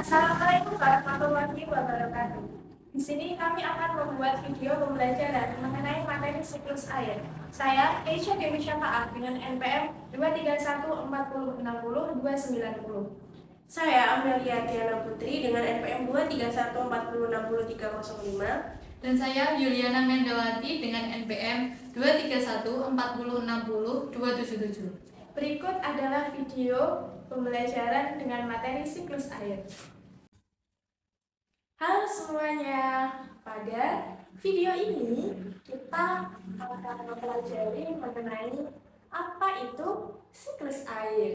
Assalamualaikum warahmatullahi wabarakatuh. Di sini kami akan membuat video pembelajaran mengenai materi siklus air. Saya Keisha Dewi Syafaat dengan NPM 2314060-290. Saya Amelia Diana Putri dengan NPM 2314060-305. Dan saya Yuliana Mendawati dengan NPM 2314060-277. Berikut adalah video pembelajaran dengan materi siklus air. Halo semuanya, pada video ini kita akan mempelajari mengenai apa itu siklus air.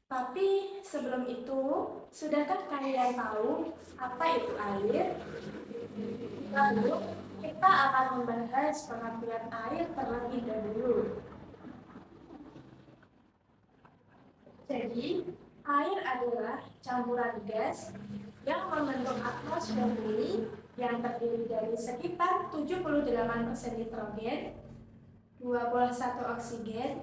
Tapi sebelum itu, sudahkah kalian tahu apa itu air? Lalu kita akan membahas pengertian air terlebih dahulu. Jadi, air adalah campuran gas yang membentuk atmosfer bumi yang terdiri dari sekitar 78% nitrogen, 21 oksigen,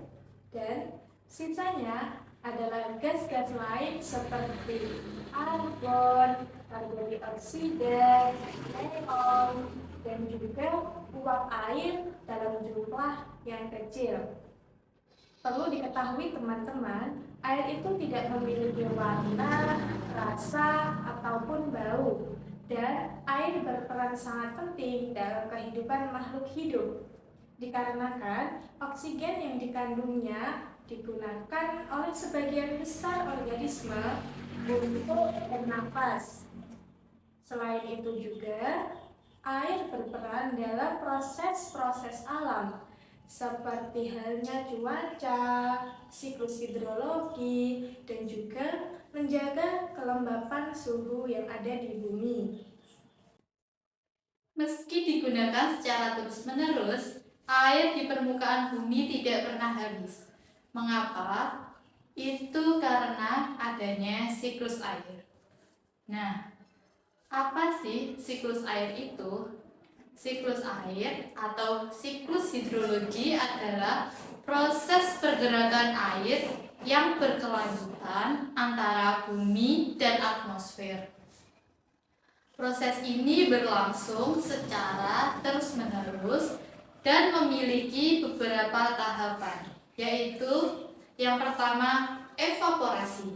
dan sisanya adalah gas-gas lain seperti argon, karbon dioksida, neon, dan juga uap air dalam jumlah yang kecil. Perlu diketahui teman-teman, air itu tidak memiliki warna, rasa, ataupun bau. Dan air berperan sangat penting dalam kehidupan makhluk hidup. Dikarenakan oksigen yang dikandungnya digunakan oleh sebagian besar organisme untuk bernafas. Selain itu juga, air berperan dalam proses-proses alam, seperti halnya cuaca, siklus hidrologi, dan juga menjaga kelembapan suhu yang ada di bumi. Meski digunakan secara terus-menerus, air di permukaan bumi tidak pernah habis. Mengapa? Itu karena adanya siklus air. Nah, apa sih siklus air itu? Siklus air atau siklus hidrologi adalah proses pergerakan air yang berkelanjutan antara bumi dan atmosfer. Proses ini berlangsung secara terus-menerus dan memiliki beberapa tahapan, yaitu yang pertama evaporasi.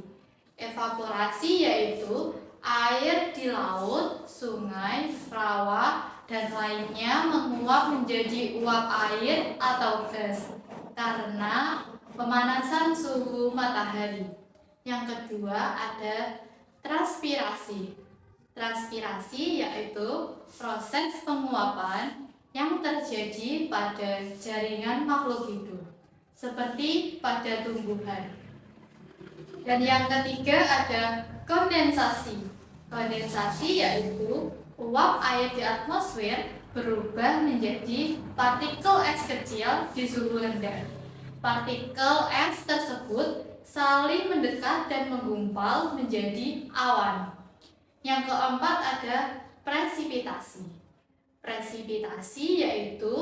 Evaporasi yaitu air di laut, sungai, rawa, dan lainnya menguap menjadi uap air atau gas karena pemanasan suhu matahari. Yang kedua ada transpirasi. Transpirasi yaitu proses penguapan yang terjadi pada jaringan makhluk hidup, seperti pada tumbuhan. Dan yang ketiga ada kondensasi. Kondensasi yaitu uap air di atmosfer berubah menjadi partikel es kecil di suhu rendah. Partikel es tersebut saling mendekat dan menggumpal menjadi awan. Yang keempat ada presipitasi. Presipitasi yaitu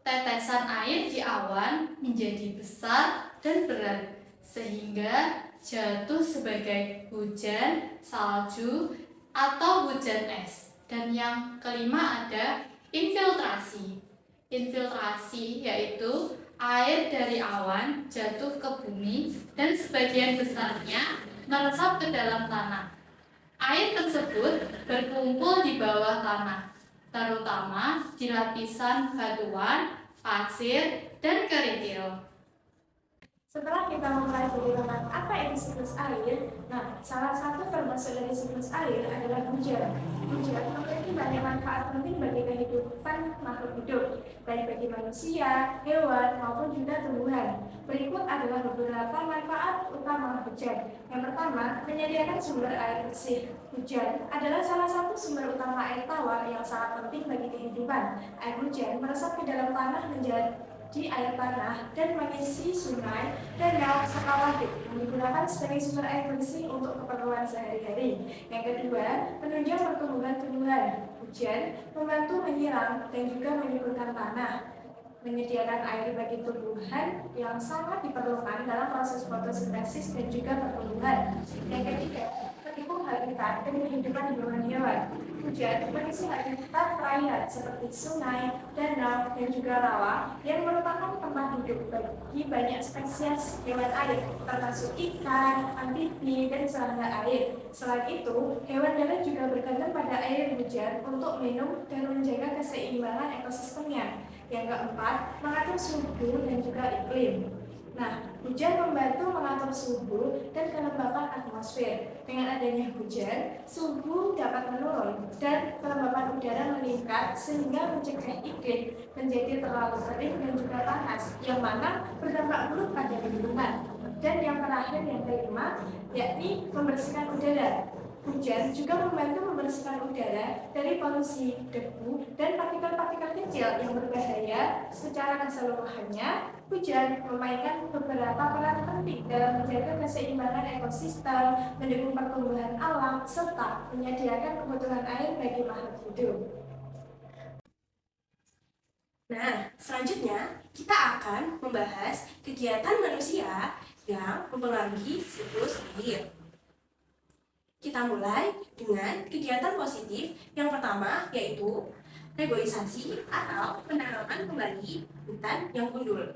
tetesan air di awan menjadi besar dan berat sehingga jatuh sebagai hujan, salju, atau hujan es. Dan yang kelima ada infiltrasi. Infiltrasi yaitu air dari awan jatuh ke bumi dan sebagian besarnya meresap ke dalam tanah. Air tersebut berkumpul di bawah tanah, terutama di lapisan batuan, pasir, dan kerikil. Setelah kita mempelajari tentang apa itu siklus air, salah satu termasuk dari siklus air adalah hujan. Hujan memiliki banyak manfaat penting bagi kehidupan makhluk hidup, baik bagi manusia, hewan, maupun juga tumbuhan. Berikut adalah beberapa manfaat utama hujan. Yang pertama, menyediakan sumber air bersih. Hujan adalah salah satu sumber utama air tawar yang sangat penting bagi kehidupan. Air hujan meresap ke dalam tanah menjadi air tanah dan mengisi sungai, danau, serta waduk yang digunakan sebagai sumber air bersih untuk keperluan sehari-hari. Yang kedua, menunjang pertumbuhan tumbuhan. Hujan membantu menyiram dan juga menyuburkan tanah, menyediakan air bagi tumbuhan yang sangat diperlukan dalam proses fotosintesis dan juga pertumbuhan. Yang ketiga, mendukung dari kehidupan hewan-hewan. Hujan mengisi habitat perairan seperti sungai, danau, dan juga rawa yang merupakan tempat hidup bagi banyak spesies hewan air, termasuk ikan, amfibi, dan serangga air. Selain itu, hewan darat juga bergantung pada air hujan untuk minum dan menjaga keseimbangan ekosistemnya. Yang keempat, mengatur suhu dan juga iklim. Nah, hujan membantu mengatur suhu dan kelembapan atmosfer. Dengan adanya hujan, suhu dapat menurun dan kelembapan udara meningkat sehingga mencegah iklim menjadi terlalu kering dan juga panas, yang mana berdampak buruk pada lingkungan. Dan yang terakhir, yang kelima, yakni membersihkan udara. Hujan juga membantu membersihkan udara dari polusi debu dan partikel-partikel kecil yang berbahaya. Secara keseluruhannya, hujan memainkan beberapa peran penting dalam menjaga keseimbangan ekosistem, mendukung pertumbuhan alam, serta menyediakan kebutuhan air bagi makhluk hidup. Nah, selanjutnya kita akan membahas kegiatan manusia yang mempengaruhi siklus air. Kita mulai dengan kegiatan positif. Yang pertama yaitu reboisasi atau penanaman kembali hutan yang gundul.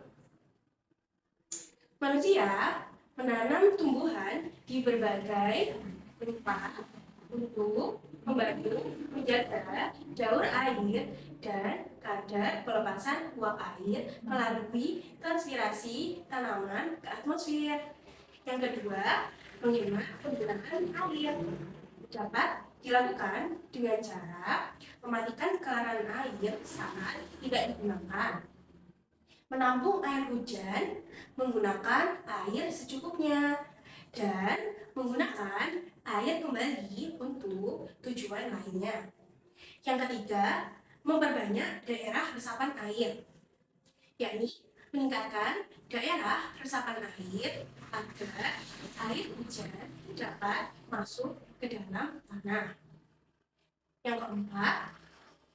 Manusia menanam tumbuhan di berbagai tempat untuk membantu menjaga daur air dan kadar pelepasan uap air melalui transpirasi tanaman ke atmosfer. Yang kedua, menghemat penggunaan air dapat dilakukan dengan cara mematikan keran air saat tidak digunakan, menampung air hujan menggunakan air secukupnya, dan menggunakan air kembali untuk tujuan lainnya. Yang ketiga, memperbanyak daerah resapan air, yakni meningkatkan daerah resapan air agar air hujan dapat masuk ke dalam tanah. Yang keempat,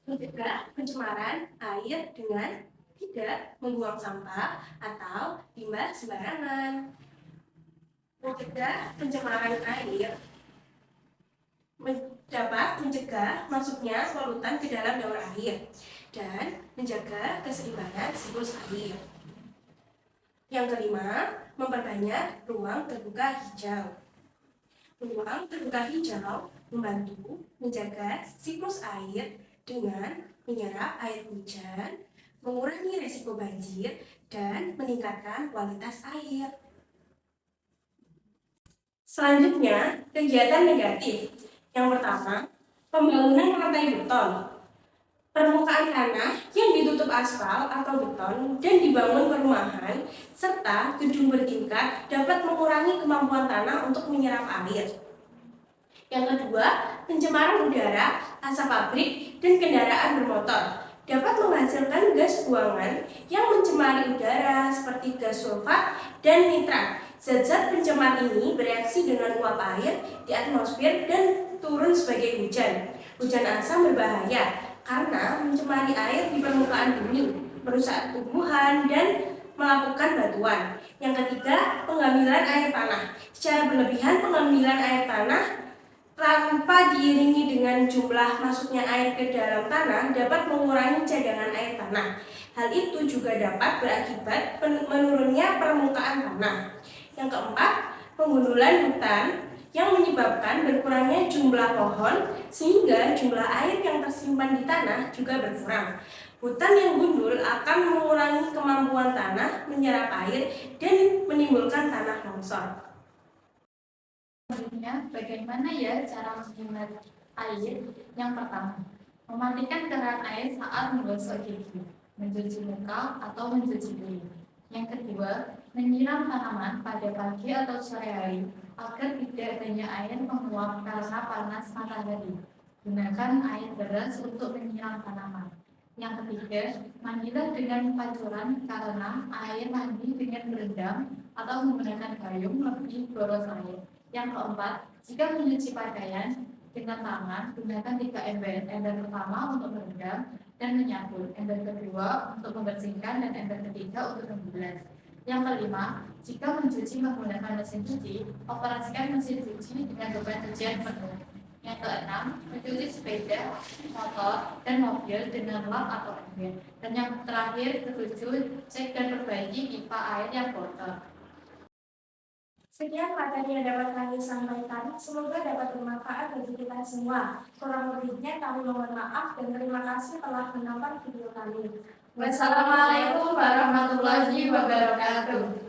mencegah pencemaran air dengan tidak membuang sampah atau limbah sembarangan. Mencegah pencemaran air dapat mencegah masuknya polutan ke dalam daur air dan menjaga keseimbangan siklus air. Yang kelima, memperbanyak ruang terbuka hijau. Ruang terbuka hijau membantu menjaga siklus air dengan menyerap air hujan, mengurangi risiko banjir, dan meningkatkan kualitas air. Selanjutnya, kegiatan negatif. Yang pertama, pembangunan lantai beton. Permukaan tanah yang ditutup aspal atau beton dan dibangun perumahan serta gedung bertingkat dapat mengurangi kemampuan tanah untuk menyerap air. Yang kedua, pencemaran udara, asap pabrik, dan kendaraan bermotor dapat menghasilkan gas buangan yang mencemari udara seperti gas sulfat dan nitrat. Zat-zat pencemar ini bereaksi dengan uap air di atmosfer dan turun sebagai hujan. Hujan asam berbahaya karena mencemari air di permukaan bumi, merusak tumbuhan, dan melakukan batuan. Yang ketiga, pengambilan air tanah. Secara berlebihan, pengambilan air tanah tanpa diiringi dengan jumlah masuknya air ke dalam tanah dapat mengurangi cadangan air tanah. Hal itu juga dapat berakibat menurunnya permukaan tanah. Yang keempat, pengundulan hutan yang menyebabkan berkurangnya jumlah pohon sehingga jumlah air yang tersimpan di tanah juga berkurang. Hutan yang gundul akan mengurangi kemampuan tanah menyerap air dan menimbulkan tanah longsor. Selanjutnya, bagaimana ya cara menghemat air? Yang pertama, mematikan keran air saat menggosok gigi, mencuci muka, atau mencuci piring. Yang kedua, menyiram tanaman pada pagi atau sore hari agar tidak banyak air menguap karena panas matahari. Gunakan air deras untuk menyiram tanaman. Yang ketiga, mandilah dengan pancuran karena air mandi dengan berendam atau menggunakan gayung lebih boros air. Yang keempat, jika mencuci pakaian dengan tangan, gunakan 3 ember. Ember pertama untuk merendam dan menyapu, ember kedua untuk membersihkan, dan ember ketiga untuk membilas. Yang kelima, jika mencuci menggunakan mesin cuci, operasikan mesin cuci dengan beban cucian penuh. Yang keenam, mencuci sepeda, motor, dan mobil dengan lap atau ember. Dan yang terakhir, ketujuh, cek dan perbaiki pipa air yang kotor. Sekian materi yang dapat kami sampaikan, semoga dapat bermanfaat bagi kita semua. Kurang lebihnya kami mohon maaf dan terima kasih telah menonton video kami. Wassalamualaikum warahmatullahi wabarakatuh.